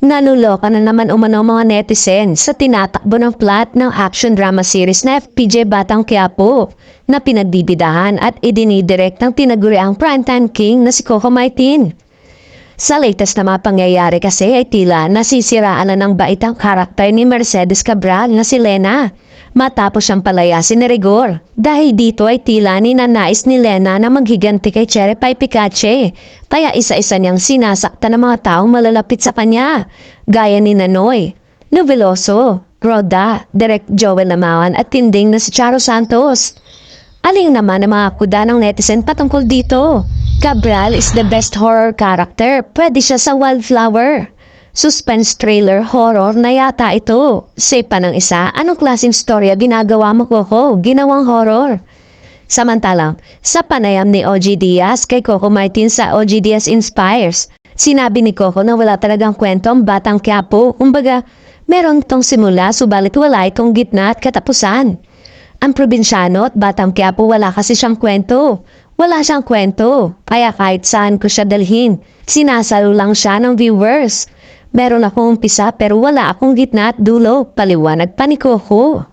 Nanuloka na naman umano mga netizen sa tinatakbo ng plot ng action drama series na FPJ Batang Quiapo na pinagbibidahan at idinidirect ng tinaguriang primetime king na si Coco Martin. Sa latest na mga pangyayari kasi ay tila nasisiraan na ng bait ang karakter ni Mercedes Cabral na si Lena matapos siyang palayasin ni Rigor. Dahil dito ay tila ninanais ni Lena na maghiganti kay Cherry Pie Picache kaya isa-isa niyang sinasakta ng mga taong malalapit sa kanya gaya ni Nanoy, Noveloso, Roda, Direk Joel Namawan at tinding na si Charo Santos. Aling naman ang mga kuda ng netizen patungkol dito? Cabral is the best horror character. Pwede siya sa Wildflower. Suspense thriller horror na yata ito. Say pa ng isa, anong klaseng storya ginagawa mo, Coco? Ginawang horror. Samantalang, sa panayam ni OG Diaz kay Coco Martin sa OG Diaz Inspires, sinabi ni Coco na wala talagang kwentong Batang Quiapo. Kumbaga, meron itong simula subalit wala itong gitna at katapusan. Ang probinsyano at Batang Quiapo wala kasi siyang kwento. Wala siyang kwento, kaya kahit saan ko siya dalhin, sinasalo lang siya ng viewers. Meron akong umpisa pero wala akong gitna at dulo, paliwanag pa ni Coco.